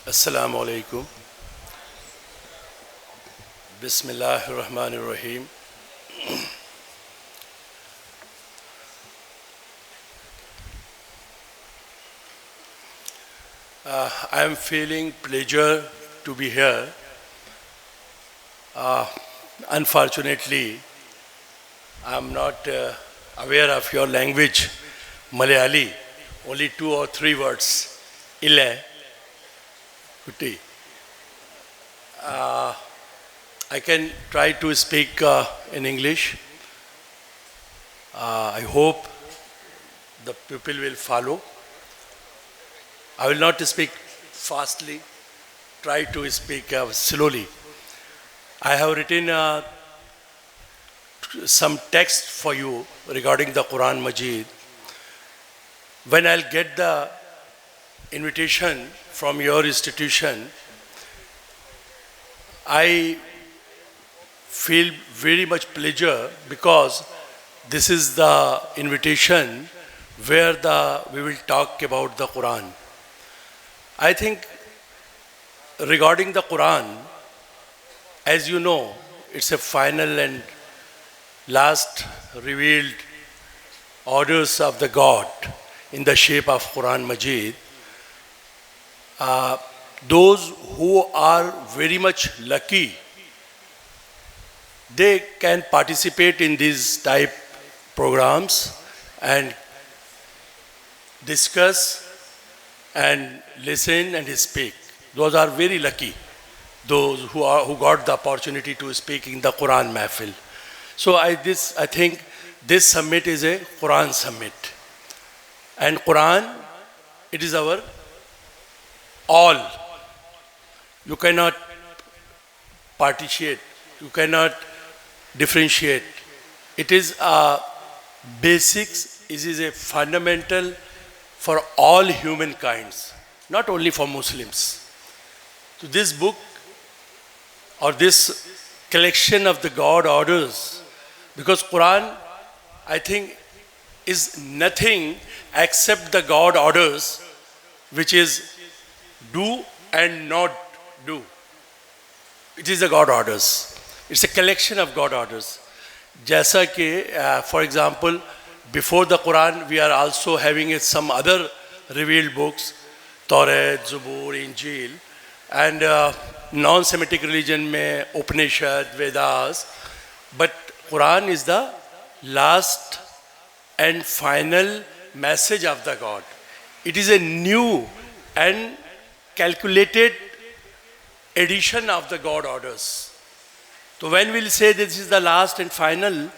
Assalamu alaikum. Bismillahir Rahmanir Rahim. I am feeling pleasure to be here. Unfortunately, I am not aware of your language, Malayali. Only 2 or 3 words. Ille, kuti. I can try to speak in English. I hope the people will follow. I will not speak fastly, try to speak slowly. I have written some text for you regarding the Quran Majid. When I'll get the invitation from your institution, I feel very much pleasure because this is the invitation where we will talk about the Quran. I think regarding the Quran, as you know, it's a final and last revealed orders of the God in the shape of Quran Majid. Those who are very much lucky, they can participate in these type programs and discuss and listen and speak. Those are very lucky, those who got the opportunity to speak in the Quran Mahfil. So I think this summit is a Quran summit. And Quran, it is our all. You cannot partition, you cannot differentiate. It is a basics, it is a fundamental for all humankinds, not only for Muslims. So this book or this collection of the God orders, because Quran, I think, is nothing except the God orders, which is do and not do. It is the God orders. It's a collection of God orders. Jaisa ke, for example, before the Quran, we are also having some other revealed books, Torah, Zabur, Injil, and non-Semitic religion mein Upanishad, Vedas. But Quran is the last and final message of the God. It is a new and calculated edition of the God orders. So when we'll say this is the last and final,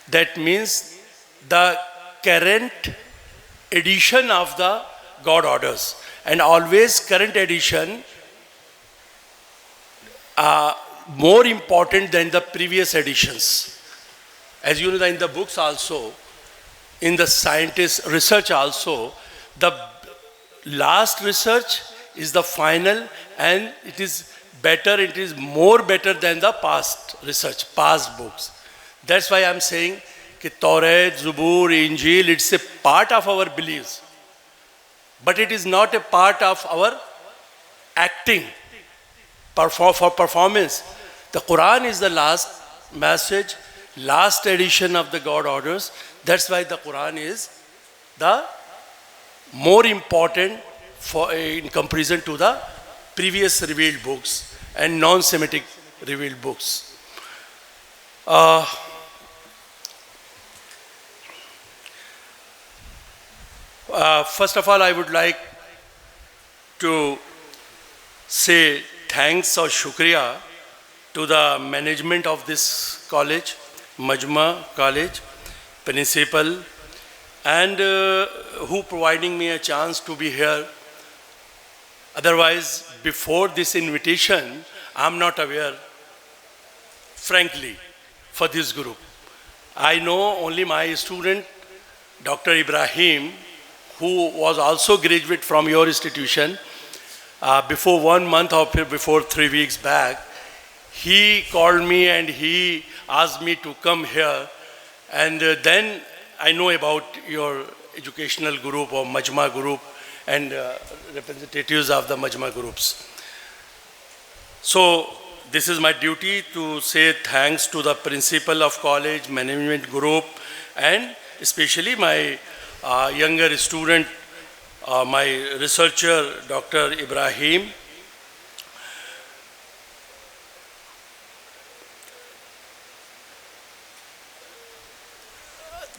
that means the current edition of the God orders. And always current edition more important than the previous editions. As you know, in the books also, in the scientist research also, the last research is the final, and it is better, it is more better than the past research, past books. That's why I'm saying that Torah, Zabur, Injil, it's a part of our beliefs. But it is not a part of our acting, for performance. The Quran is the last message, last edition of the God orders. That's why the Quran is the more important in comparison to the previous revealed books and non-Semitic revealed books. First of all, I would like to say thanks or shukriya to the management of this college, Majmau College, principal, and who providing me a chance to be here. Otherwise, before this invitation, I'm not aware, frankly, for this group. I know only my student, Dr. Ibrahim, who was also graduate from your institution, before 1 month or before 3 weeks back, he called me and he asked me to come here. And then I know about your educational group or Majma group, and representatives of the Majma groups. So this is my duty to say thanks to the principal of college, management group, and especially my younger student, my researcher, Dr. Ibrahim.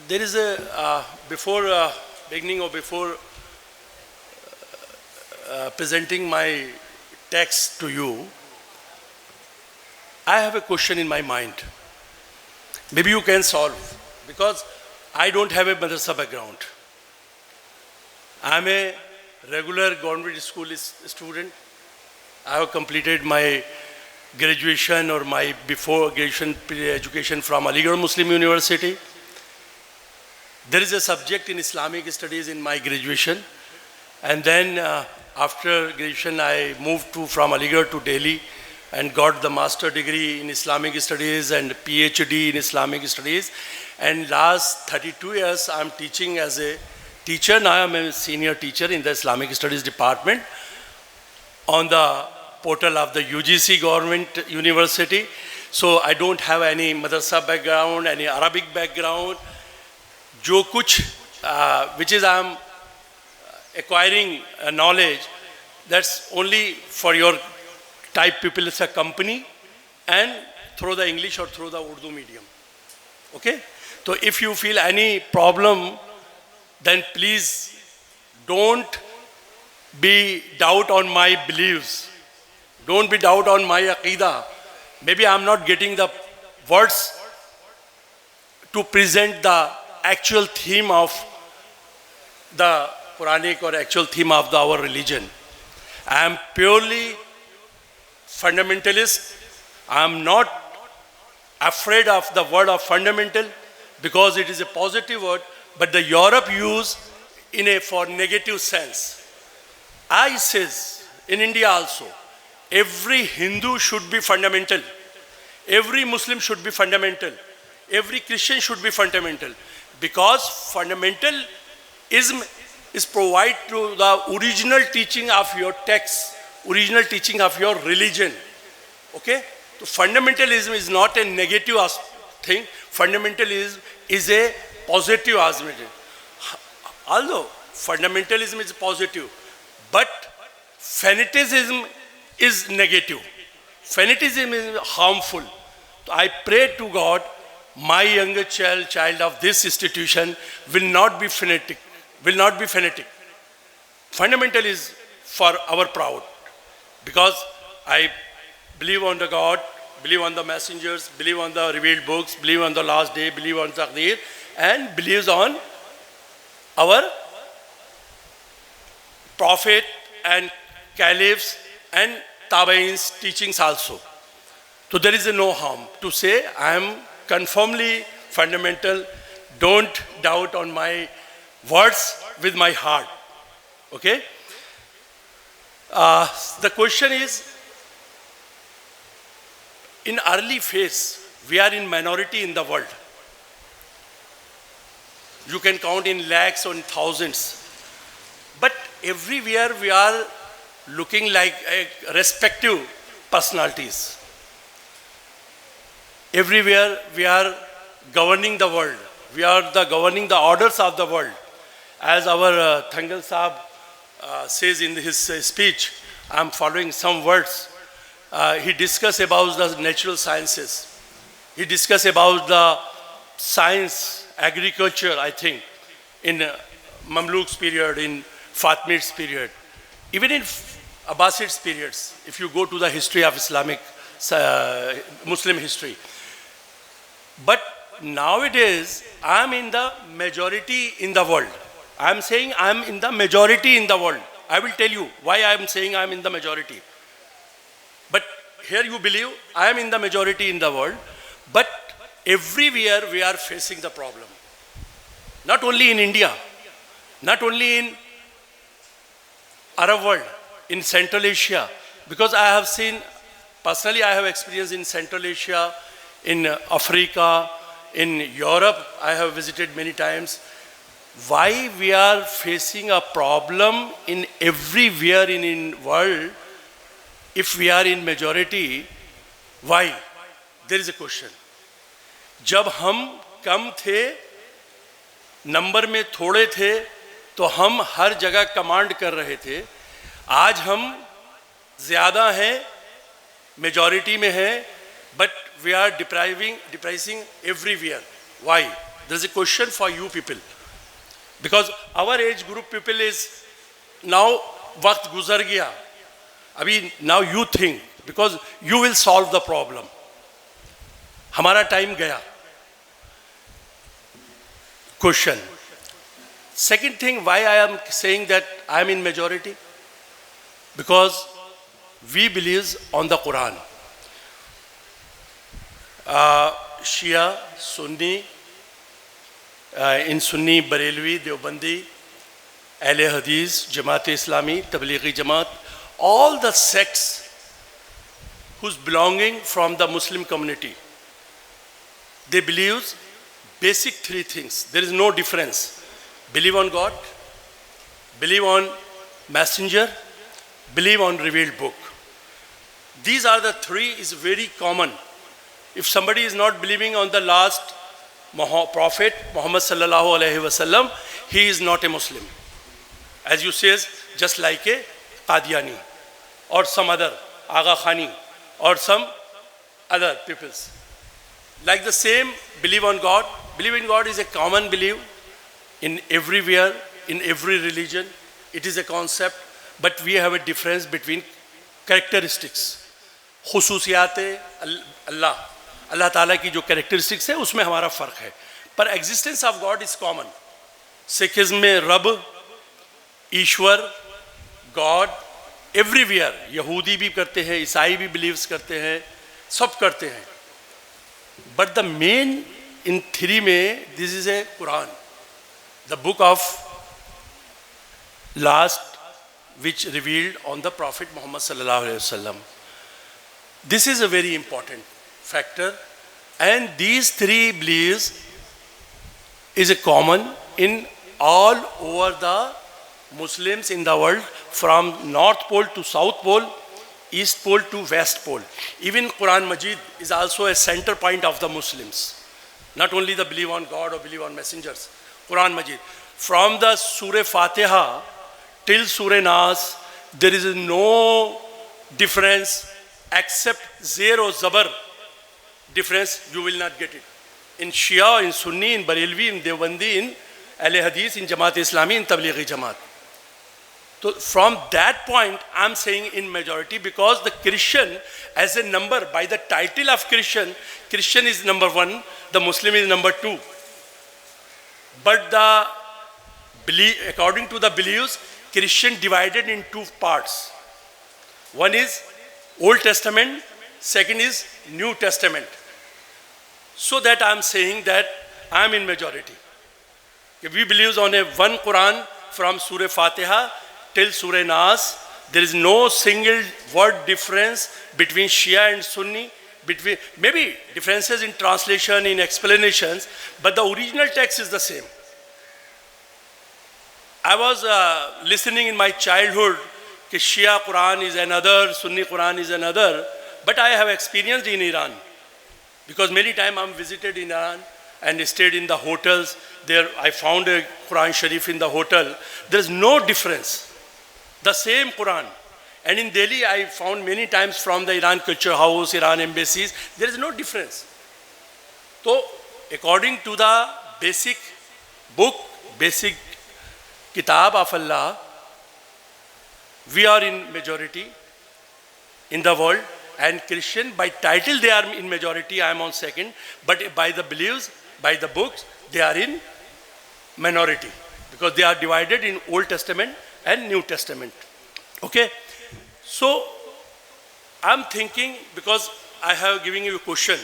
There is a, before beginning or before presenting my text to you, I have a question in my mind. Maybe you can solve, because I don't have a madrasa background. I am a regular government school student. I have completed my graduation or my before graduation education from Areekode Muslim University. There is a subject in Islamic studies in my graduation, and then after graduation I moved from Areekode to Delhi and got the master degree in Islamic studies and PhD in Islamic studies. And last 32 years I am teaching as a teacher. Now I am a senior teacher in the Islamic studies department on the portal of the UGC government university. So I don't have any madrasa background, any Arabic background. Jo kuch, which is I am acquiring knowledge, that's only for your type people. It's a company and through the English or through the Urdu medium. Okay? So if you feel any problem, then please don't be doubt on my beliefs. Don't be doubt on my Aqidah. Maybe I'm not getting the words to present the actual theme of the Quranic or actual theme of our religion. I am purely fundamentalist. I am not afraid of the word of fundamental because it is a positive word, but the Europe use for negative sense. I says in India also, every Hindu should be fundamental. Every Muslim should be fundamental. Every Christian should be fundamental. Because fundamentalism is provide to the original teaching of your text, original teaching of your religion. Okay? So fundamentalism is not a negative thing. Fundamentalism is a positive aspect. Although fundamentalism is positive, but fanaticism is negative. Fanaticism is harmful. So I pray to God, my younger child of this institution will not be fanatic, Fundamental is for our proud, because I believe on the God, believe on the messengers, believe on the revealed books, believe on the last day, believe on Taqdeer, and believes on our prophet and caliphs and tabi'ins teachings also. So there is no harm to say I am confirmly fundamental. Don't doubt on my words with my heart. Okay? The question is, in early phase, we are in minority in the world. You can count in lakhs or in thousands. But everywhere we are looking like respective personalities. Everywhere we are governing the world. We are governing the orders of the world. As our Thangal Sahib says in his speech, I am following some words. He discussed about the natural sciences. He discussed about the science, agriculture, I think, in Mamluks period, in Fatimids period, even in Abbasids periods, if you go to the history of Islamic, Muslim history. But nowadays, I am in the majority in the world. I am saying I am in the majority in the world. I will tell you why I am saying I am in the majority. But here you believe I am in the majority in the world, but everywhere we are facing the problem. Not only in India, not only in Arab world, in Central Asia, because I have seen, personally I have experience in Central Asia, in Africa, in Europe, I have visited many times. why we are facing a problem in everywhere in world if we are in majority. Why? There is a question. जब हम कम थे, number में थोड़े थे, तो हम हर जगह command कर रहे थे. आज हम ज़्यादा हैं, मेजॉरिटी में हैं, but we are depriving everywhere. Why? There is a question for you people. Because our age group people is now वक्त गुजर गया. अभी now you think, because you will solve the problem. हमारा टाइम गया. Question. Second thing, why I am saying that I am in majority? Because we believe on the Quran. Shia, Sunni, in Sunni, Barelvi, Deobandi, Ahle Hadith, Jamaat-e-Islami, Tablighi Jamaat, all the sects who's belonging from the Muslim community, they believe basic three things. There is no difference. Believe on God, believe on messenger, believe on revealed book. These are the three is very common. If somebody is not believing on the last Prophet Muhammad sallallahu alaihi wasallam, he is not a Muslim. As you says, just like a Qadiani or some other Aga Khani or some other peoples. Like the same, believe on God. Believe in God is a common belief in everywhere, in every religion. It is a concept, but we have a difference between characteristics. खुसूसियात अल्लाह ताला की जो characteristics है उसमें हमारा फ़र्क है, पर existence of God is common. Sikhism में रब, ईश्वर, गॉड एवरीवेयर, यहूदी भी करते हैं, ईसाई भी बिलीव्स करते हैं, सब करते हैं. But the main in three में this is a Quran, the book of last which revealed on the prophet Mohammed सल्लल्लाहु अलैहि वसल्लम. This is a very important factor, and these three beliefs is a common in all over the Muslims in the world, from North Pole to South Pole, East Pole to West Pole. Even Quran Majid is also a center point of the Muslims. Not only the belief on God or belief on messengers. Quran Majid. From the Surah Fatiha till Surah Nas, there is no difference except zero zabar difference. You will not get it. In Shia, in Sunni, in Barelvi, in Deobandi, in Ahle Hadith, in Jamaat-e-Islami, in Tablighi Jamaat. So from that point, I'm saying in majority, because the Christian as a number, by the title of Christian, Christian is number one, the Muslim is number two. But the belief, according to the beliefs, Christian divided in two parts. One is Old Testament, second is New Testament. So that I'm saying that I'm in majority. We believe on a one Quran from Surah Fatiha till Surah Nas. There is no single word difference between Shia and Sunni, between maybe differences in translation, in explanations, but the original text is the same. I was listening in my childhood that Shia Quran is another, Sunni Quran is another, but I have experienced in Iran, because many times I'm visited in Iran and stayed in the hotels. There I found a Quran Sharif in the hotel. There is no difference. The same Quran. And in Delhi I found many times from the Iran Culture House, Iran embassies, there is no difference. So according to the basic book, basic KItab of Allah, we are in majority in the world, and Christian by title they are in majority, I am on second, but by the beliefs, by the books, they are in minority, because they are divided in Old Testament and New Testament. Okay, so I'm thinking, because I have given you a question,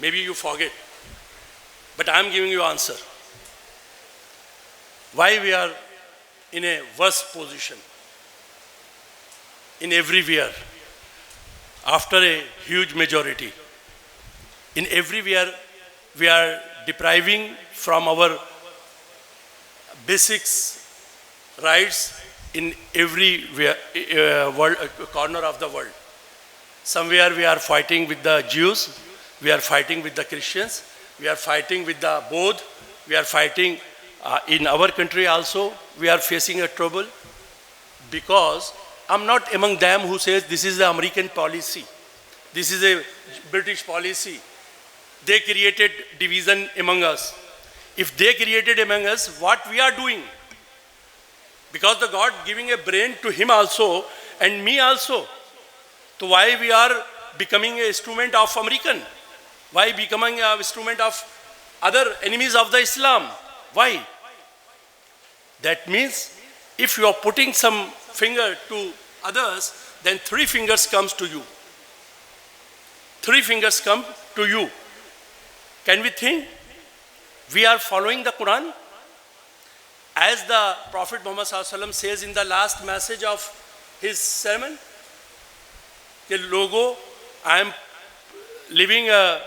maybe you forget, but I'm giving you answer. Why we are in a worse position in everywhere after a huge majority? In everywhere we are depriving from our basics rights in every world, corner of the world. Somewhere we are fighting with the Jews, we are fighting with the Christians, we are fighting with the Bodh, we are fighting in our country also, we are facing a trouble, because I'm not among them who says this is the American policy, this is a British policy. They created division among us. If they created among us, what we are doing? Because the God giving a brain to him also and me also. So why we are becoming an instrument of American? Why becoming an instrument of other enemies of the Islam? Why? That means if you are putting some finger to others, then 3 fingers comes to you. 3 fingers come to you. Can we think we are following the Quran? As the Prophet Muhammad ﷺ says in the last message of his sermon, कि लोगों, I am leaving a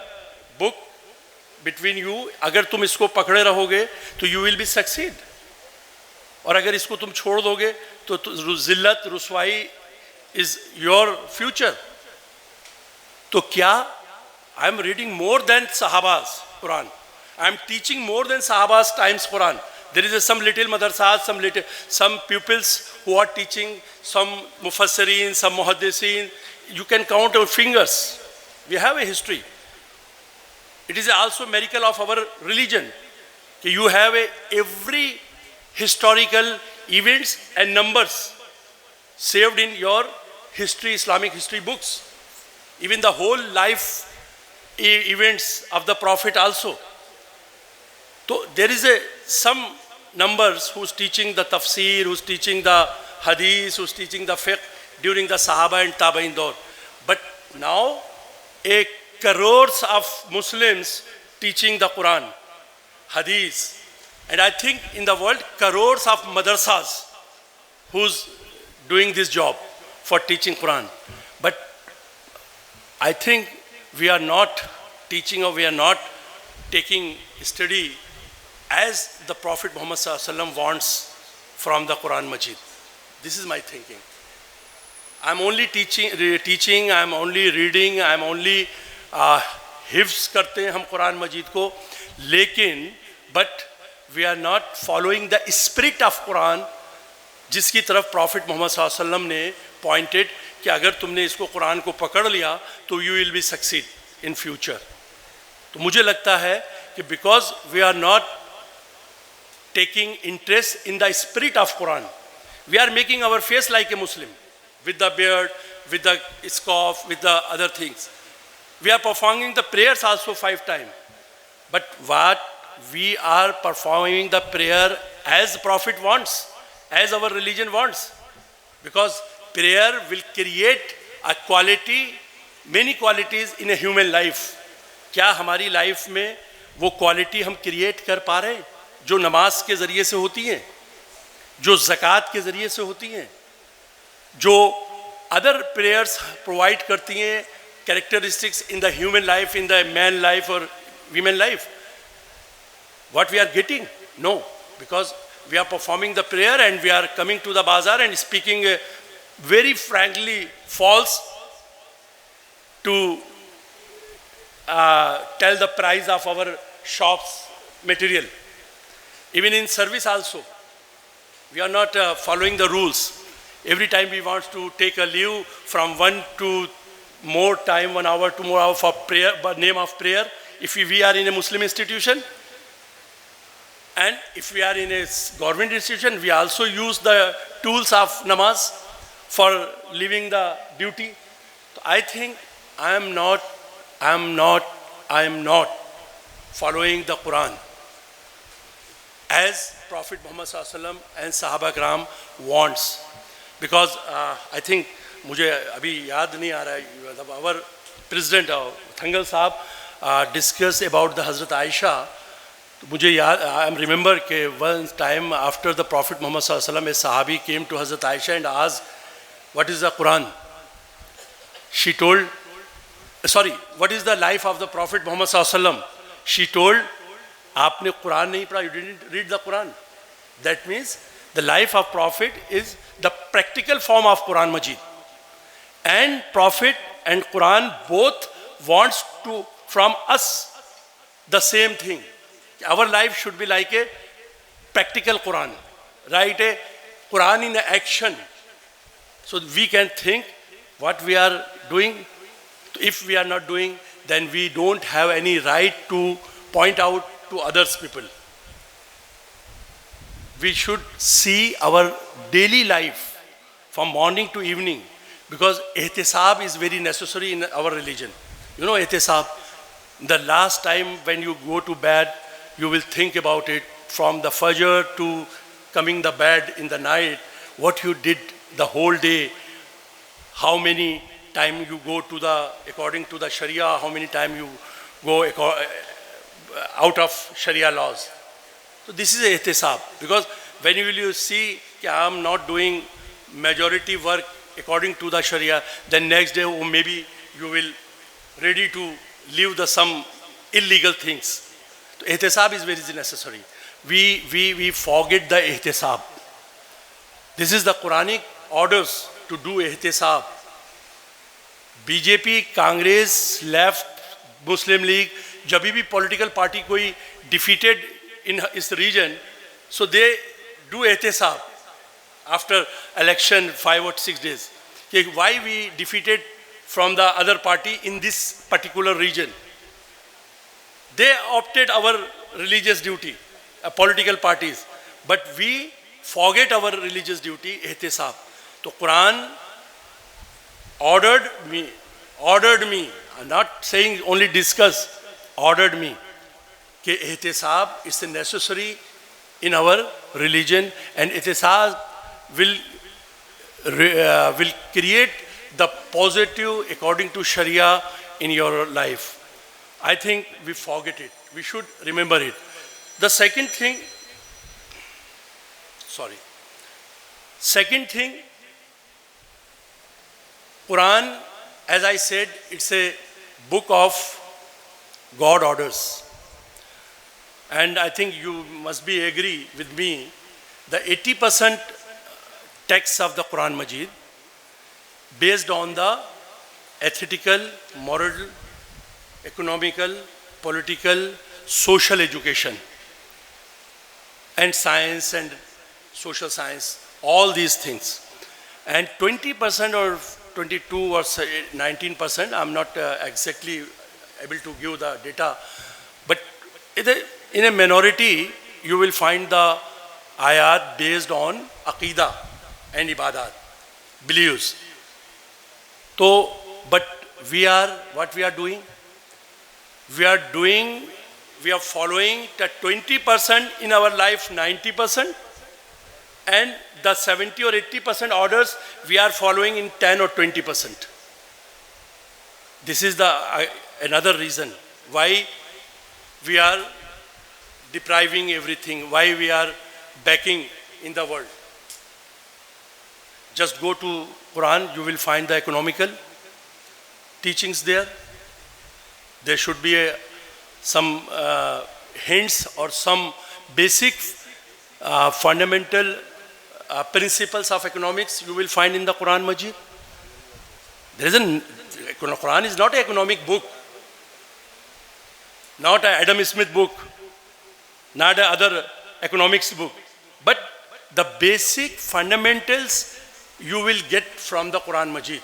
book between you. अगर तुम इसको पकड़े रहोगे तो you will be succeed. और अगर इसको तुम छोड़ दोगे तो जिल्लत रुसवाई is your future. तो क्या I am reading more than Sahaba's Quran. I am teaching more than Sahaba's times Quran. There is some little madrasas, some pupils who are teaching, some mufassirin, some muhaddisin. You can count your fingers. We have a history. It is also a miracle of our religion. You have every historical events and numbers saved in your history, Islamic history books. Even the whole life events of the Prophet also. So there is some numbers who's teaching the tafsir, who's teaching the hadith, who's teaching the fiqh during the Sahaba and Tabain Dawr. But now crores of Muslims teaching the Quran, hadith, and I think in the world crores of madrasas who's doing this job for teaching Quran. But I think we are not teaching or we are not taking study as the Prophet Muhammad ﷺ wants from the Quran Majid. This is my thinking. I'm only teaching, I'm only reading, I'm only hifz karte hain hum Quran Majid ko, lekin but we are not following the spirit of Quran जिसकी तरफ Prophet Muhammad ﷺ ने pointed कि अगर तुमने इसको कुरान को पकड़ लिया तो you will be succeed in future. तो मुझे लगता है कि because we are not taking interest in the spirit of Quran, we are making our face like a Muslim with the beard, with the scarf, with the other things. We are performing the prayers also 5 times. But what we are performing the prayer as the Prophet wants, as our religion wants. Because prayer will create a quality, many qualities in a human life. क्या हमारी life में वो quality हम create कर पा रहे हैं जो नमाज के ज़रिए से होती हैं, जो ज़कात के ज़रिए से होती हैं, जो अदर प्रेयर्स प्रोवाइड करती हैं, characteristics in the human life, in the man life or women life? What we are getting? No, because we are performing the prayer and we are coming to the bazaar and speaking very frankly false to tell the price of our shop's material. Even in service also, we are not following the rules. Every time we want to take a leave from 1 to more time, 1 hour to more hour for prayer, but name of prayer, if we are in a Muslim institution, and if we are in a government institution, we also use the tools of namaz for living the duty. So I think I am not following the Quran as Prophet Muhammad ﷺ and Sahaba Kiram wants. Because I think, मुझे अभी याद नहीं आ रहा है, our president Thangal साहब discussed about the Hazrat Aisha. मुझे याद, I remember कि one time after the Prophet Muhammad ﷺ, a Sahabi came to Hazrat Aisha and asked, what is the Quran? She told, what is the life of the Prophet Muhammad ﷺ? She told, आपने कुरान नहीं पढ़ा, you didn't read the Quran. That means the life of Prophet is the practical form of Quran Majid. And Prophet and Quran both wants to from us the same thing. Our life should be like a practical Quran, right? A Quran in action. So we can think what we are doing. If we are not doing, then we don't have any right to point out to others people. We should see our daily life from morning to evening, because ihtisab is very necessary in our religion. You know ihtisab, the last time when you go to bed, you will think about it from the fajr to coming the bed in the night, what you did the whole day, how many time you go to the, according to the Sharia, how many time you go out of Sharia laws. So this is ihtisab, because when you see I am not doing majority work according to the Sharia, then next day or maybe you will ready to leave the some illegal things. So ihtisab is very necessary. We forget the ihtisab. This is the Quranic orders to do ihtisab. BJP, Congress, left, Muslim League, जब भी political party कोई defeated in this region, so they do ihtisab after election 5 or 6 days. Why we defeated from the other party in this particular region? They opted our religious duty, political parties, but we forget our religious duty, ihtisab. So Quran ordered me, I'm not saying only discuss, ordered me, that ihtisab is necessary in our religion, and ihtisab will create the positive according to Sharia in your life. I think we forget it. We should remember it. The second thing, Quran, as I said, it's a book of God orders. And I think you must be agree with me, the 80% text of the Quran Majid based on the ethical, moral, economical, political, social education and science and social science, all these things. And 20% or 22 or 19%, I'm not exactly able to give the data, but in a minority, you will find the ayat based on Aqidah and Ibadat, beliefs. So, but what we are doing? We are following the 20% in our life, 90%, and the 70 or 80% orders we are following in 10 or 20%. This is another reason why we are depriving everything, why we are backing in the world. Just go to Quran, you will find the economical teachings there. There should be some hints or some basic fundamental principles of economics you will find in the Quran Majid. Quran is not an economic book, not an Adam Smith book, not another economics book, but the basic fundamentals you will get from the Quran Majid.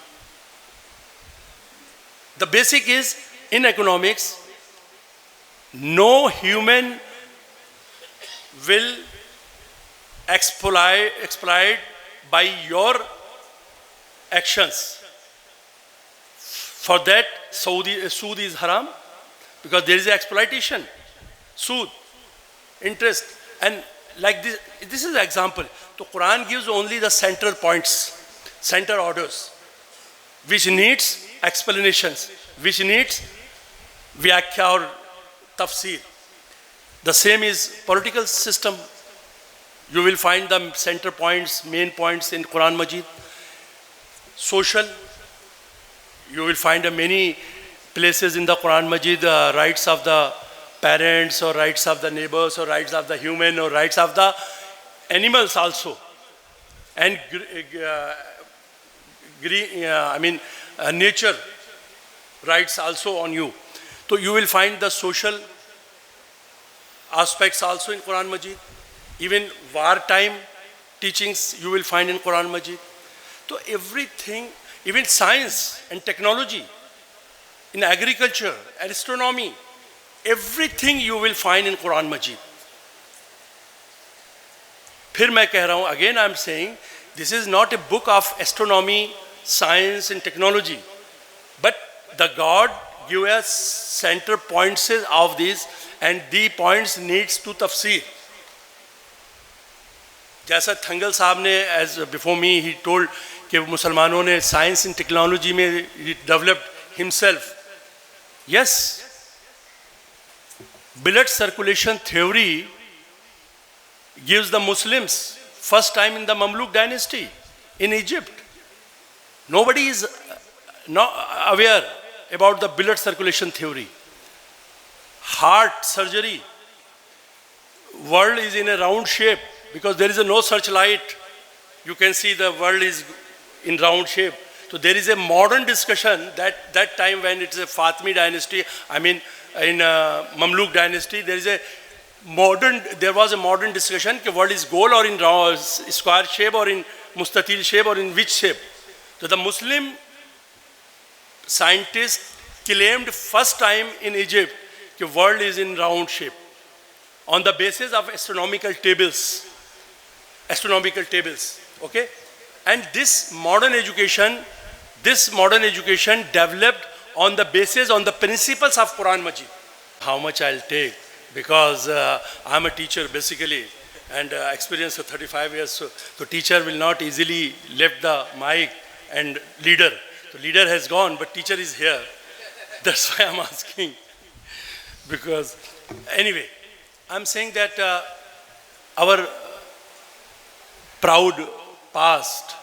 The basic is, in economics, no human will exploit by your actions. For that, sood is haram, because there is exploitation, sood, interest, and like this is an example. So Quran gives only the central points, center orders, which needs explanations, which needs vyakhya or tafsir. The same is political system. You will find the center points, main points in Quran Majid. Social, you will find many places in the Quran Majid, rights of the parents or rights of the neighbors or rights of the human or rights of the animals also, and nature rights also on you. So you will find the social aspects also in Quran Majid. Even wartime teachings you will find in Quran Majid. So everything, even science and technology, in agriculture, astronomy, everything you will find in Quran Majid. फिर मैं कह रहा हूँ, again I am saying, this is not a book of astronomy, science and technology, but the God give us center points of this, and the points needs to tafsir. जैसा थंगल साहब ने, as before me, he told कि मुसलमानों ने science and technology में he developed himself. Yes, blood circulation theory gives the Muslims first time in the Mamluk dynasty in Egypt. Nobody is not aware about the blood circulation theory. Heart surgery, world is in a round shape because there is no searchlight. You can see the world is in round shape. So there is a modern discussion that time when it is a Fatimi dynasty, I mean in Mamluk dynasty, there was a modern discussion that world is goal or in round, square shape or in mustatil shape or in which shape. So the Muslim scientists claimed first time in Egypt that world is in round shape on the basis of astronomical tables, okay? And this modern education developed on the basis, on the principles of Quran Majid. How much I'll take, because I'm a teacher basically, and experience of 35 years, so the teacher will not easily left the mic and leader. So leader has gone, but teacher is here. That's why I'm asking. Because anyway, I'm saying that our proud past,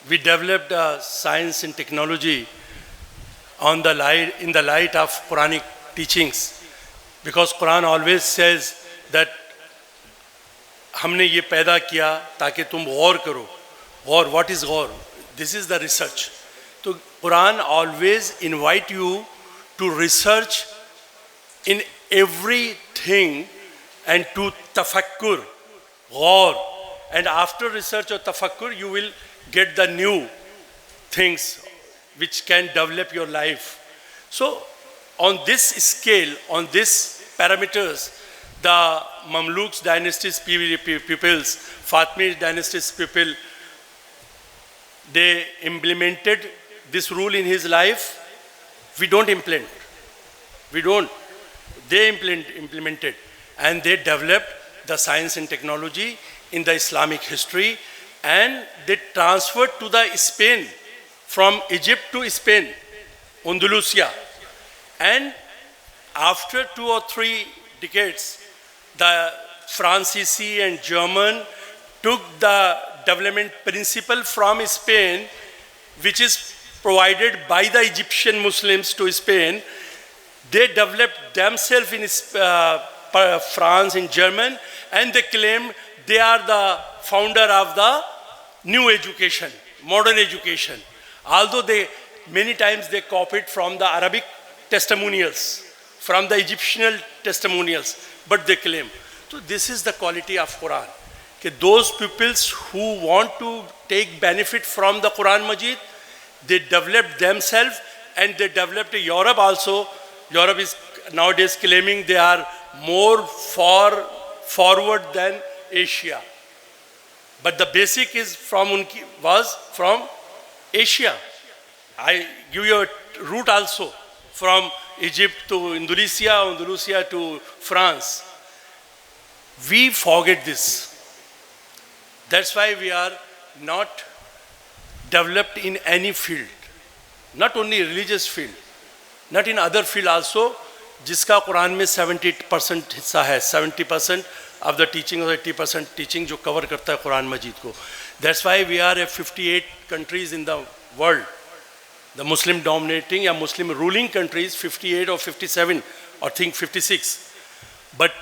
we developed science and technology in the light of Quranic teachings, because Quran always says that हमने ये पैदा किया ताकि तुम गौर करो. गौर, what is Gaur? This is the research. So Quran always invite you to research in everything and to tafakkur, ghaur, and after research or tafakkur you will get the new things which can develop your life. So on this scale, on these parameters, the Mamluks dynasty's peoples, Fatimi dynasty's people, they implemented this rule in his life. We don't implement. We don't. They implemented, and they developed the science and technology in the Islamic history, and they transferred to the Spain, from Egypt to Spain, Andalusia. And after 2 or 3 decades, the Francis and German took the development principle from Spain, which is provided by the Egyptian Muslims to Spain. They developed themselves in France and German, and they claim they are the founder of the new education, modern education. Although many times they copied from the Arabic testimonials, from the Egyptian testimonials, but they claim. So this is the quality of Quran. That those peoples who want to take benefit from the Quran Majid, they developed themselves, and they developed Europe also. Europe is nowadays claiming they are more forward than Asia. But the basic was from Asia. I give you a route also from Egypt to Andalusia, Andalusia to France. We forget this. That's why we are not developed in any field, not only religious field, not in other field also, जिसका कुरान में 70% हिस्सा है, 70% of the teaching or 80% teaching जो cover करता है कुरान मजीद को. That's why we are 58 countries in the world. The Muslim dominating or Muslim ruling countries, 58 or 57 or think 56. But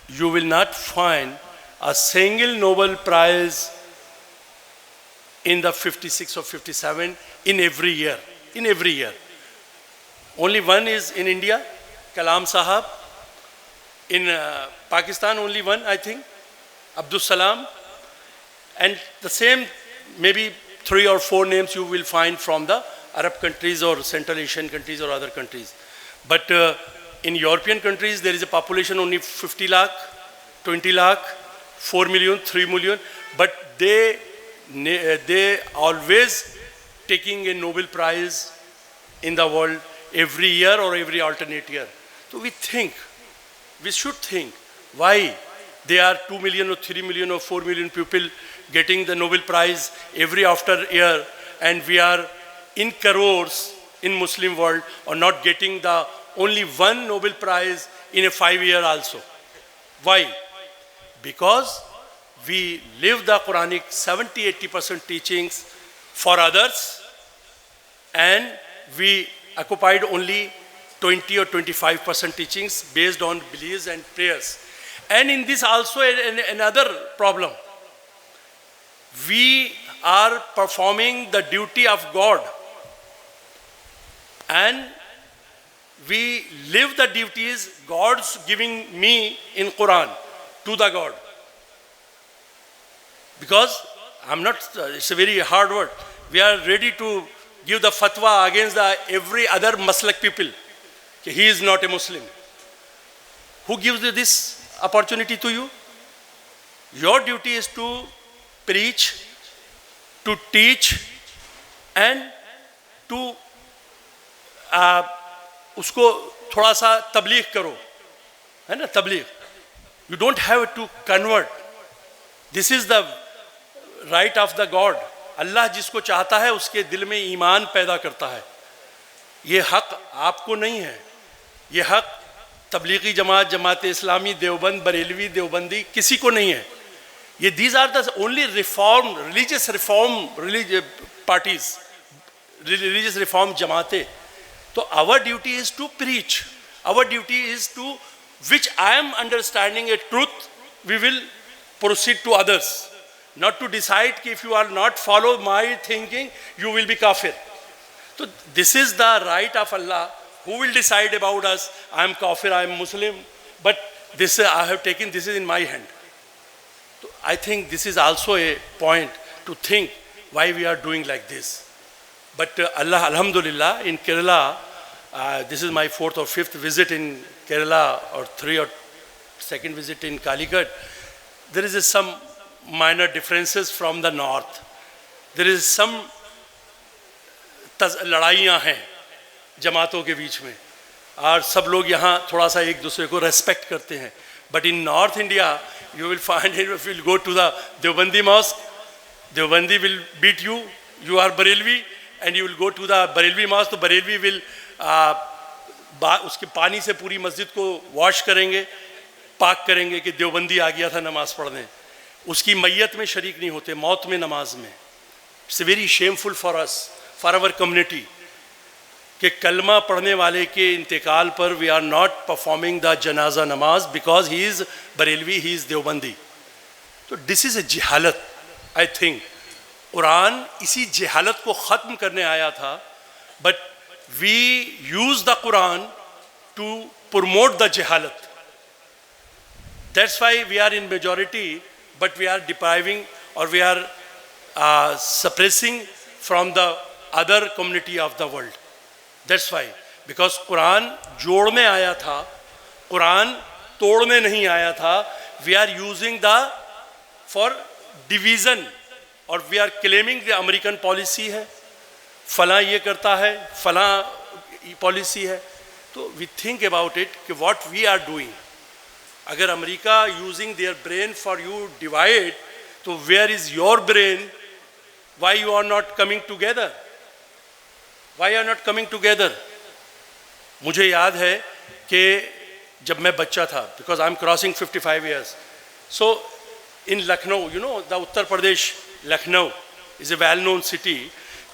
you will not find a single Nobel Prize in the 56 or 57 in every year. In every year. Only one is in India, Kalam Sahab. In Pakistan, only one, I think, Abdul Salam. And the same, maybe 3 or 4 names you will find from the Arab countries or Central Asian countries or other countries. But in European countries, there is a population only 50 lakh, 20 lakh, 4 million, 3 million. But they always taking a Nobel Prize in the world every year or every alternate year. So we should think why there are 2 million or 3 million or 4 million people getting the Nobel Prize every after year, and we are in crores in Muslim world or not getting the only one Nobel Prize in a 5-year also. Why? Because we live the Quranic 70-80% teachings for others, and we occupied only 20 or 25% teachings based on beliefs and prayers. And in this also another problem. We are performing the duty of God, and we live the duties God's giving me in Quran to the God. Because I'm not, it's a very hard word. We are ready to give the fatwa against every other Maslak people. He is not a Muslim. Who gives you this opportunity to you? Your duty is to preach, to teach, and to उसको थोड़ा सा तबलीग करो, है ना, तबलीग. You don't have to convert. This is the right of the God. अल्लाह जिसको चाहता है उसके दिल में ईमान पैदा करता है. ये हक आपको नहीं है. ये हक तबलीगी जमात, जमात इस्लामी, देवबंद, बरेलवी, देवबंदी किसी को नहीं है. ये these are the only reform, religious reform, religious parties, religious reform जमातें. So our duty is to preach. Our duty is to, which I am understanding a truth, we will proceed to others. Not to decide that if you are not follow my thinking, you will be kafir. So this is the right of Allah. Who will decide about us? I am kafir, I am Muslim. But this I have taken, this is in my hand. So I think this is also a point to think why we are doing like this. But Allah, alhamdulillah, in Kerala, this is my 4th or 5th visit in Kerala, or 3rd or 2nd visit in Calicut. There is some minor differences from the north. There is some लड़ाइयाँ हैं जमातों के बीच में, और सब लोग यहाँ थोड़ा सा एक दूसरे को रेस्पेक्ट करते हैं. But in North India, you will find it, if you will go to the Deobandi mosque, Deobandi will beat you, you are Barelvi, and you will go to the Barelvi mosque, तो Barelvi will उसके पानी से पूरी मस्जिद को wash करेंगे, पाक करेंगे कि देवबंदी आ गया था नमाज पढ़ने. उसकी मैयत में शरीक नहीं होते, मौत में, नमाज में. It's very shameful for us, for our community, कि कलमा पढ़ने वाले के इंतकाल पर we are not performing the जनाजा नमाज because he is Barelvi, he is Deobandi. तो दिस इज़ ए जहालत. आई थिंक कुरान इसी जहालत को ख़त्म करने आया था. But we use the Quran to promote the जहालत. That's why we are in majority, but we are depriving, or we are suppressing from the other community of the world. That's why, because Quran जोड़ने आया था, Quran तोड़ने नहीं आया था. We are using the for division, और we are claiming the American policy है, फला ये करता है, फला policy है. तो we think about it कि what we are doing. अगर America using their brain for you divide, तो where is your brain? Why you are not coming together? Why are not coming together? मुझे याद है कि जब मैं बच्चा था, because I am crossing 55 years, so in Lucknow, you know the Uttar Pradesh Lucknow is a well known city.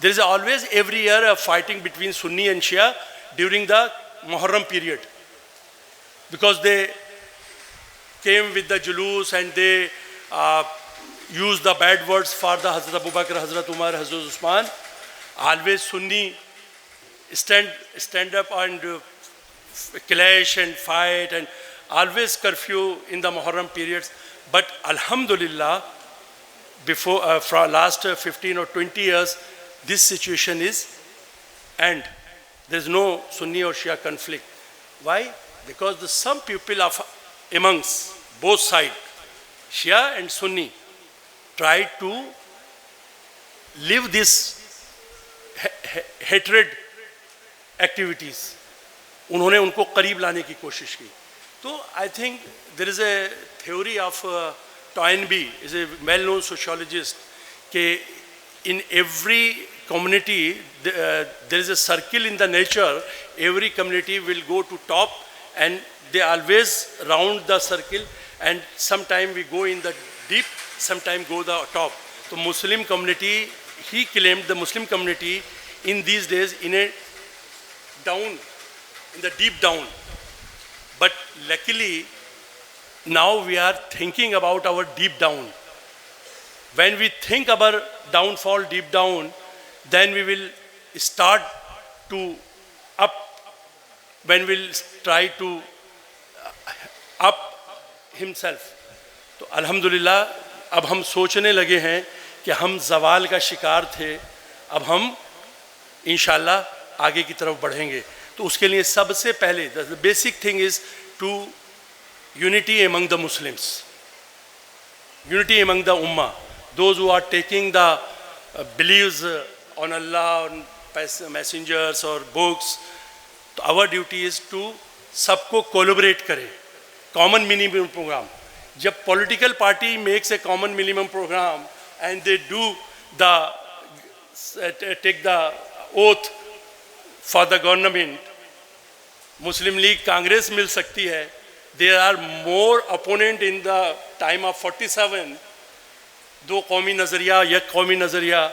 There is always every year a fighting between Sunni and Shia during the Muharram period, because they came with the julus and they use the bad words for the Hazrat Abu Bakr, Hazrat Umar, Hazrat Usman. Always Sunni stand up and clash and fight, and always curfew in the Muharram periods. But Alhamdulillah, before for last 15 or 20 years, this situation is end. There's no Sunni or Shia conflict. Why? Because some people of amongst both sides, Shia and Sunni, try to live this hatred activities. उन्होंने उनको करीब लाने की कोशिश की. तो I think there is a theory of Toynbee, is a well-known sociologist, कि in every community there is a circle in the nature. Every community will go to top, and they always round the circle, and sometime we go in the deep, sometime go the top. So Muslim community, he claimed the Muslim community in these days in a down, in the deep down. But luckily, now we are thinking about our deep down. When we think about downfall deep down, then we will start to up, when we'll try to up himself. तो अल्हम्दुलिल्लाह अब हम सोचने लगे हैं कि हम ज़वाल का शिकार थे, अब हम इंशाल्लाह आगे की तरफ बढ़ेंगे. तो उसके लिए सबसे पहले the basic thing is to unity among the Muslims, unity among the Ummah, those who are taking the beliefs on Allah, on messengers or books. तो our duty is to सबको collaborate करें, common minimum program. जब political party makes a common minimum program and they do the take the oath for the government, Muslim League Congress मिल सकती है. There are more opponent in the time of 47, दो कौमी नज़रिया, एक कौमी नज़रिया.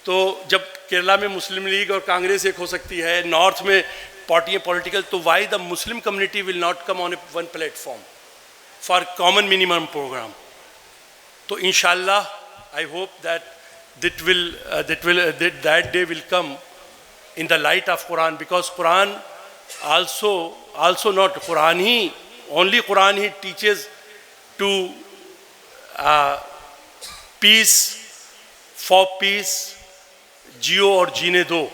तो जब केरला में मुस्लिम लीग और कांग्रेस एक हो सकती है, नॉर्थ में पार्टियाँ पॉलिटिकल, तो why the Muslim community will not come on a one platform for common minimum programme. तो इंशाल्लाह I hope that day will come in the light of Quran, because Quran also not Quran he, only Quran he teaches to peace, for peace, जियो और जीने दो,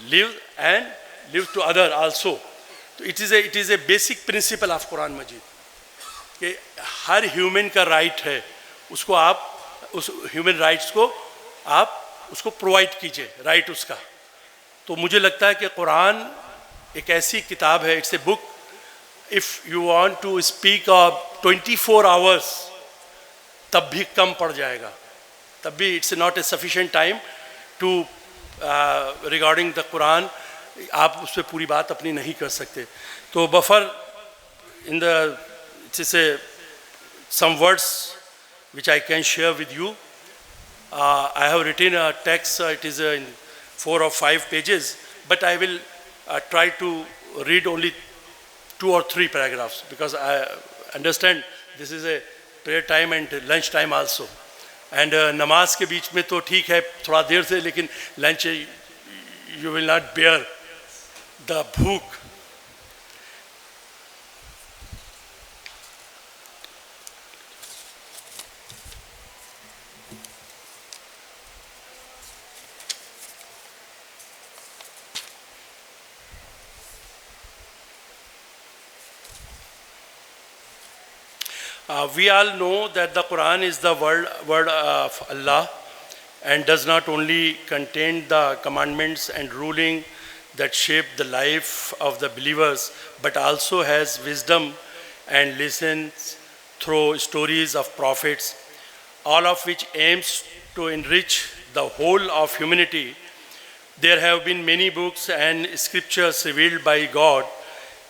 live and live to other also. तो it is a basic principle of Quran Majid कि हर human का right है, उसको आप उस ह्यूमन राइट्स को आप उसको प्रोवाइड कीजिए, राइट उसका. तो मुझे लगता है कि कुरान एक ऐसी किताब है, it's a book. If you want to speak of 24 hours तब भी कम पड़ जाएगा, तब भी it's not a sufficient time to regarding the Quran. आप उस पर पूरी बात अपनी नहीं कर सकते. तो buffer in the it's a some words which I can share with you. I have written a text, it is in 4 or 5 pages, but I will try to read only 2 or 3 paragraphs, because I understand this is a prayer time and lunch time also. And नमाज के बीच में तो ठीक है थोड़ा देर से, लेकिन lunch you will not bear the भूख. We all know that the Quran is the word of Allah and does not only contain the commandments and ruling that shape the life of the believers, but also has wisdom and lessons through stories of prophets, all of which aims to enrich the whole of humanity. There have been many books and scriptures revealed by God,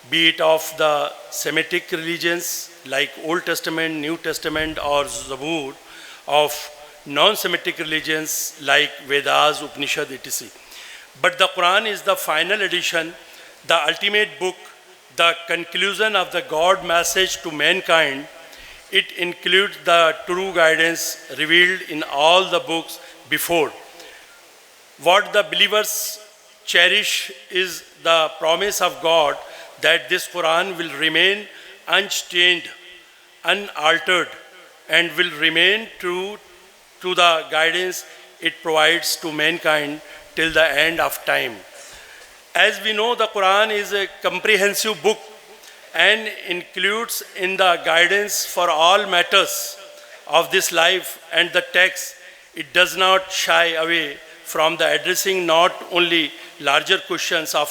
be it of the Semitic religions like Old Testament, New Testament or Zabur, of non-Semitic religions like Vedas, Upanishad, etc. But the Quran is the final edition, the ultimate book, the conclusion of the God message to mankind. It includes the true guidance revealed in all the books before. What the believers cherish is the promise of God that this Quran will remain unchanged, unaltered, and will remain true to the guidance it provides to mankind till the end of time. As we know, the Quran is a comprehensive book and includes in the guidance for all matters of this life and the text. It does not shy away from the addressing not only larger questions of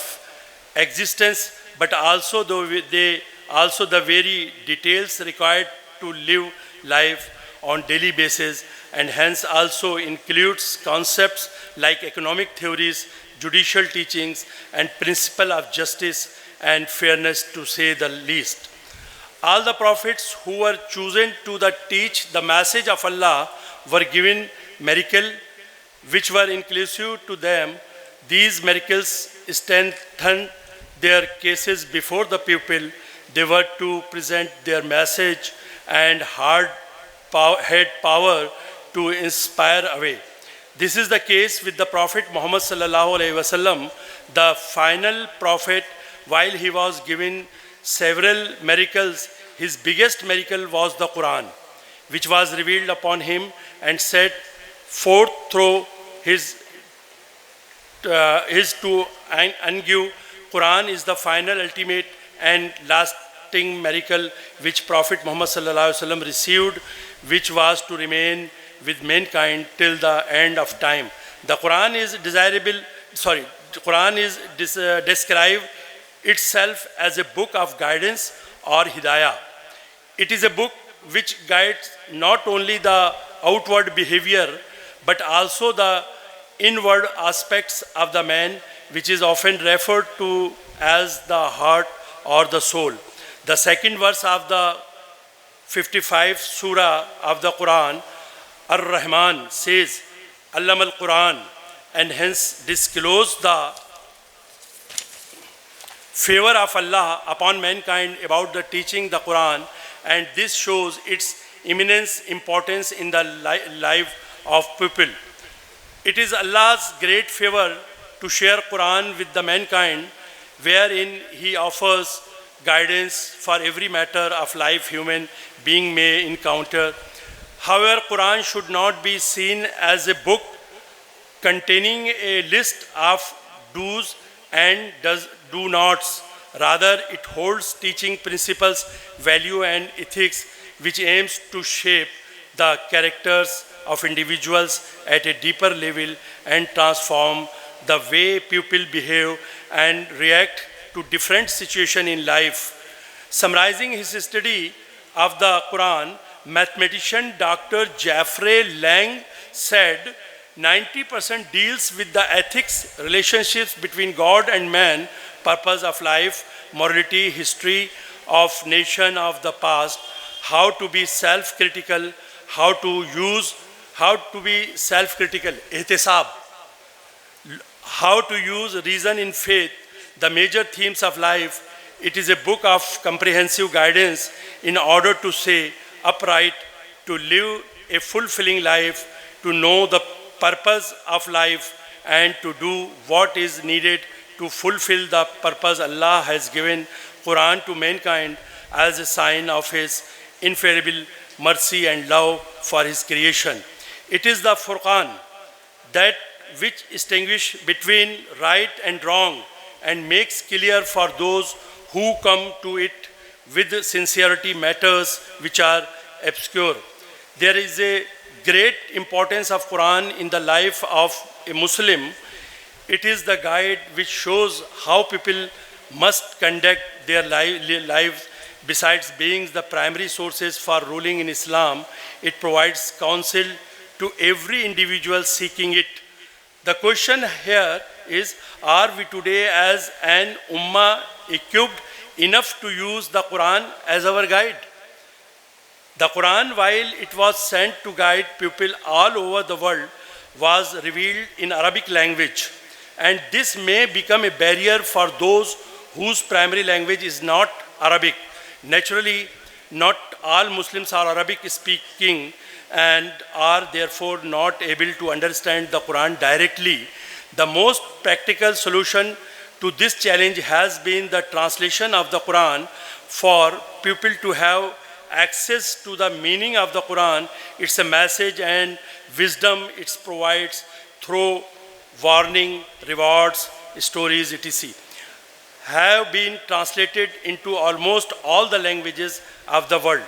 existence, but also the very details required to live life on daily basis, and hence also includes concepts like economic theories, judicial teachings, and principle of justice and fairness, to say the least. All the prophets who were chosen to teach the message of Allah were given miracles which were inclusive to them. These miracles strengthened their cases before the people. They were to present their message and had power to inspire away. This is the case with the Prophet Muhammad sallallahu alaihi wasallam, the final prophet. While he was given several miracles, his biggest miracle was the Quran, which was revealed upon him and set forth through his to ungive. Quran is the final, ultimate, and lasting miracle which Prophet Muhammad sallallahu alaihi wasallam received, which was to remain with mankind till the end of time. The Quran is described itself as a book of guidance or hidayah. It is a book which guides not only the outward behavior but also the inward aspects of the man, which is often referred to as the heart or the soul. The second verse of the 55th surah of the Quran, Ar-Rahman, says, Allama al-Quran, and hence disclose the favor of Allah upon mankind about the teaching the Quran, and this shows its immense importance in the life of people. It is Allah's great favor to share Quran with the mankind, wherein He offers guidance for every matter of life human being may encounter. However, Quran should not be seen as a book containing a list of do's and do nots. Rather, it holds teaching principles, value, and ethics, which aims to shape the characters of individuals at a deeper level and transform the way people behave and react to different situations in life. Summarizing his study of the Quran, mathematician Dr. Jeffrey Lang said, 90% deals with the ethics, relationships between God and man, purpose of life, morality, history of nation of the past, how to be self-critical, how to be self-critical, ihtisab, how to use reason in faith, the major themes of life. It is a book of comprehensive guidance in order to stay upright, to live a fulfilling life, to know the purpose of life, and to do what is needed to fulfill the purpose Allah has given Quran to mankind as a sign of His infallible mercy and love for His creation. It is the Furqan, that which distinguishes between right and wrong and makes clear for those who come to it with sincerity matters which are obscure. There is a great importance of Quran in the life of a Muslim. It is the guide which shows how people must conduct their lives. Besides being the primary sources for ruling in Islam, it provides counsel to every individual seeking it. The question here is, are we today as an ummah equipped enough to use the Quran as our guide? The Quran, while it was sent to guide people all over the world, was revealed in Arabic language. And this may become a barrier for those whose primary language is not Arabic. Naturally, Not all Muslims are Arabic speaking and are therefore not able to understand the Quran directly. The most practical solution to this challenge has been the translation of the Quran for people to have access to the meaning of the Quran, its a message and wisdom it provides through warning, rewards, stories, etc. have been translated into almost all the languages of the world.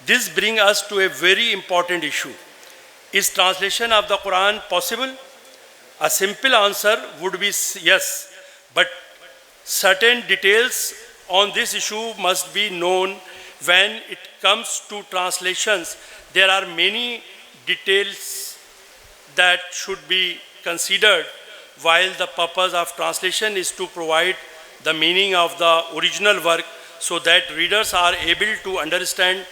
This brings us to a very important issue. Is translation of the Quran possible? A simple answer would be yes, but certain details on this issue must be known. When it comes to translations, there are many details that should be considered. While the purpose of translation is to provide the meaning of the original work so that readers are able to understand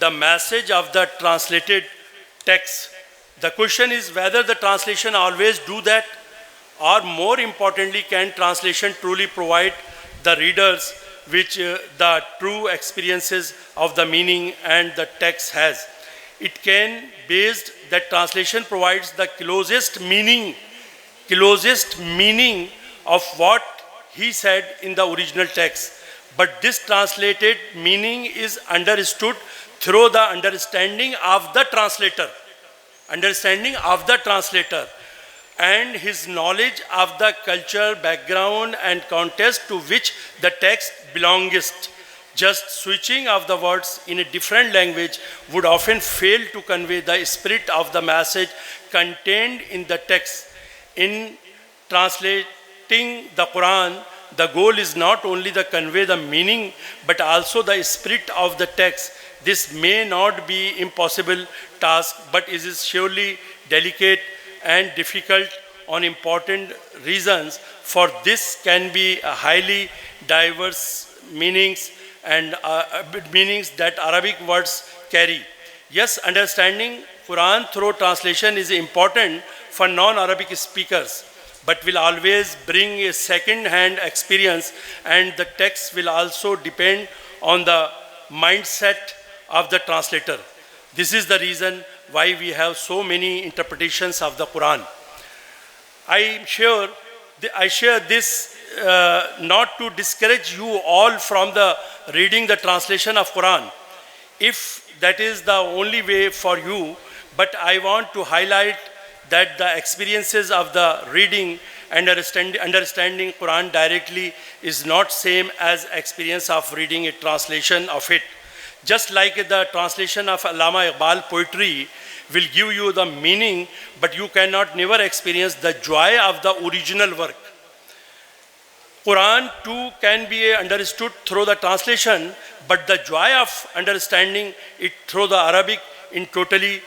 the message of the translated text. The question is whether the translation always do that, or more importantly, can translation truly provide the readers which the true experiences of the meaning and the text has. It can based that translation provides the closest meaning of what he said in the original text. But this translated meaning is understood through the understanding of the translator. And his knowledge of the culture, background and context to which the text belongs. Just switching of the words in a different language would often fail to convey the spirit of the message contained in the text. In translating the Quran, the goal is not only to convey the meaning, but also the spirit of the text. This may not be impossible task, but it is surely delicate and difficult on important reasons. For this can be a highly diverse meanings and meanings that Arabic words carry. Yes, understanding Quran through translation is important for non-Arabic speakers, but will always bring a second-hand experience, and the text will also depend on the mindset of the translator. This is the reason why we have so many interpretations of the Quran. I share this not to discourage you all from the reading the translation of Quran, if that is the only way for you, but I want to highlight that the experiences of the reading and understanding Quran directly is not same as experience of reading a translation of it. Just like the translation of Allama Iqbal poetry will give you the meaning, but you cannot never experience the joy of the original work. Quran too can be understood through the translation, but the joy of understanding it through the Arabic in totally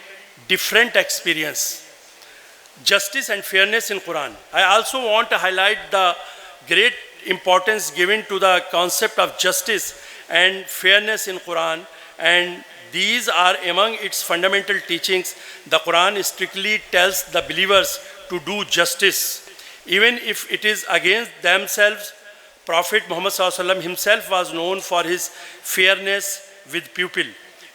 different experience. Justice and fairness in Quran. I also want to highlight the great importance given to the concept of justice and fairness in Quran, and these are among its fundamental teachings. The Quran strictly tells the believers to do justice, even if it is against themselves. Prophet Muhammad SAW himself was known for his fairness with people.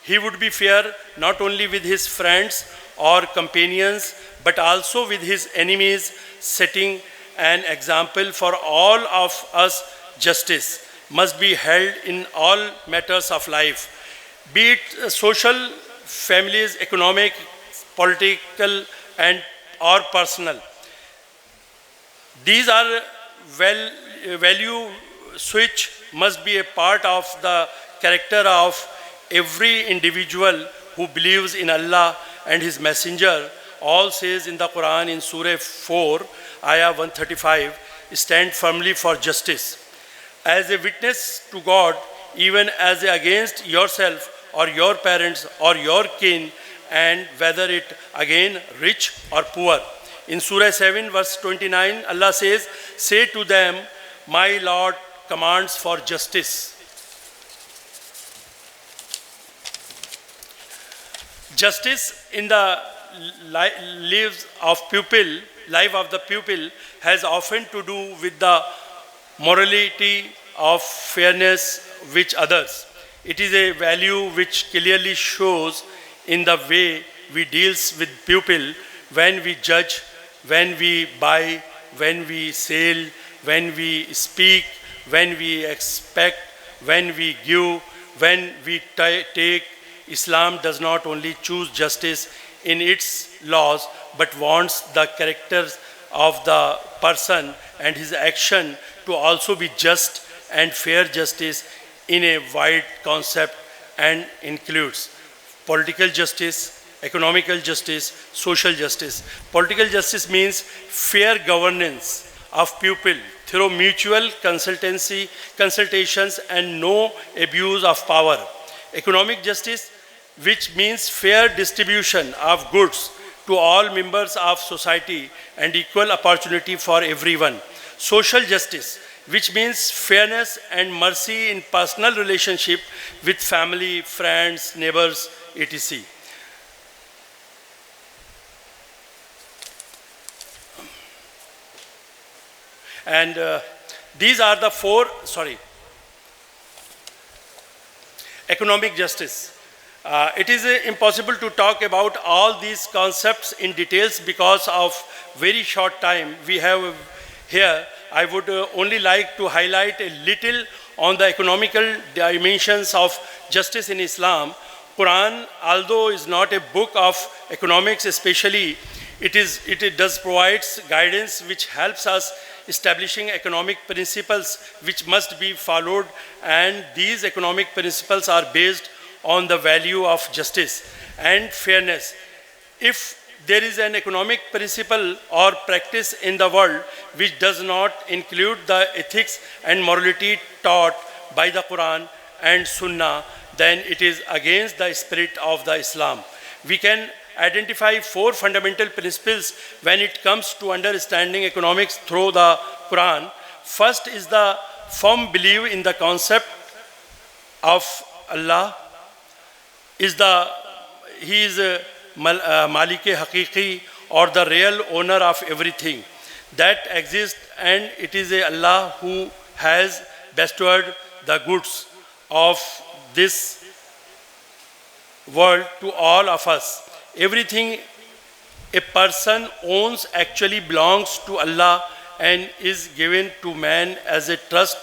He would be fair not only with his friends or companions, but also with his enemies, setting an example for all of us. Justice must be held in all matters of life, be it social, families, economic, political, and or personal. These are value which must be a part of the character of every individual who believes in Allah and His Messenger. All says in the Quran in Surah 4, Ayah 135, stand firmly for justice. As a witness to God, even as against yourself or your parents or your kin, and whether it again rich or poor. In Surah 7 verse 29, Allah says, say to them, my Lord commands for justice. Justice in the life of the pupil has often to do with the morality of fairness with others. It is a value which clearly shows in the way we deals with people, when we judge, when we buy, when we sell, when we speak, when we expect, when we give, when we take. Islam does not only choose justice in its laws, but wants the characters of the person and his action to also be just and fair justice in a wide concept, and includes political justice, economical justice, social justice. Political justice means fair governance of people through mutual consultations and no abuse of power. Economic justice, which means fair distribution of goods to all members of society and equal opportunity for everyone. Social justice, which means fairness and mercy in personal relationship with family, friends, neighbors, etc. And these are the four, economic justice. It is impossible to talk about all these concepts in details because of very short time we have here. I would only like to highlight a little on the economical dimensions of justice in Islam. Quran, although is not a book of economics especially, it does provides guidance which helps us establishing economic principles which must be followed, and these economic principles are based on the value of justice and fairness. If there is an economic principle or practice in the world which does not include the ethics and morality taught by the Quran and Sunnah, then it is against the spirit of the Islam. We can identify four fundamental principles when it comes to understanding economics through the Quran. First is the firm belief in the concept of Allah. He is Malik-e Haqiqi, or the real owner of everything that exists, and it is Allah who has bestowed the goods of this world to all of us. Everything a person owns actually belongs to Allah and is given to man as a trust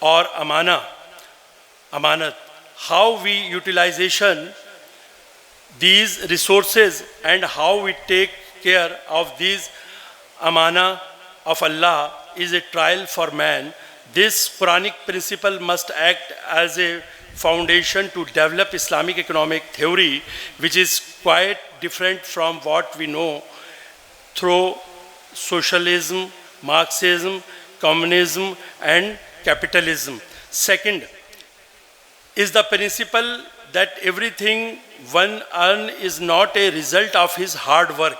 or amanat. How we utilization these resources and how we take care of these amana of Allah is a trial for man. This Quranic principle must act as a foundation to develop Islamic economic theory, which is quite different from what we know through socialism, Marxism, communism, and capitalism. Second is the principle that everything one earns is not a result of his hard work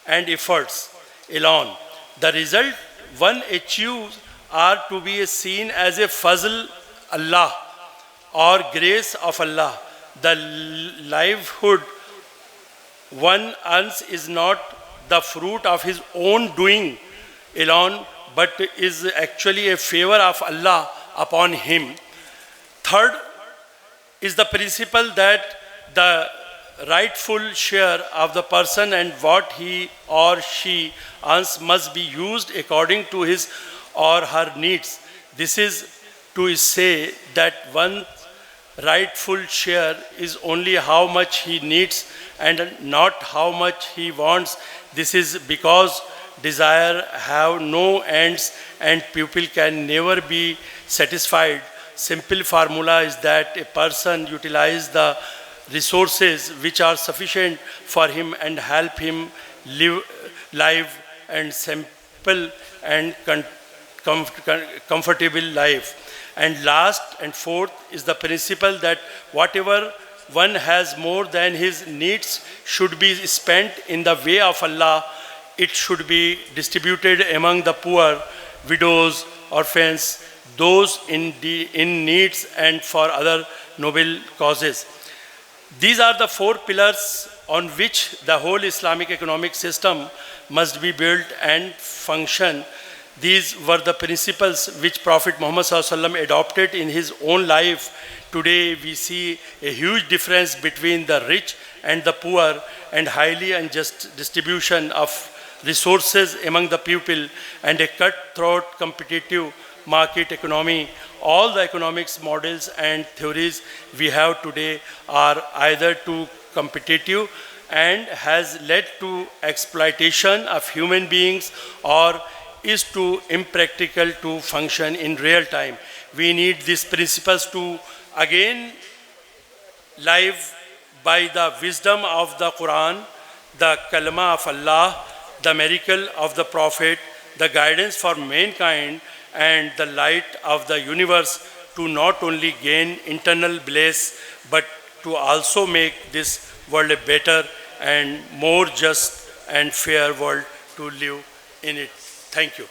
and efforts alone. The result one achieves are to be seen as a fazl Allah or grace of Allah. The livelihood one earns is not the fruit of his own doing alone, but is actually a favor of Allah upon him. Third is the principle that the rightful share of the person and what he or she earns must be used according to his or her needs. This is to say that one's rightful share is only how much he needs and not how much he wants. This is because desire have no ends and people can never be satisfied. Simple formula is that a person utilizes the resources which are sufficient for him and help him live and simple and comfortable life. And last and fourth is the principle that whatever one has more than his needs should be spent in the way of Allah. It should be distributed among the poor, widows, orphans, those in needs, and for other noble causes. These are the four pillars on which the whole Islamic economic system must be built and function. These were the principles which Prophet Muhammad ﷺ adopted in his own life. Today we see a huge difference between the rich and the poor, and highly unjust distribution of resources among the people, and a cutthroat competitive market economy. All the economics models and theories we have today are either too competitive and has led to exploitation of human beings, or is too impractical to function in real time. We need these principles to again live by the wisdom of the Quran, the kalma of Allah, the miracle of the Prophet, the guidance for mankind, and the light of the universe, to not only gain internal bliss, but to also make this world a better and more just and fair world to live in it. Thank you.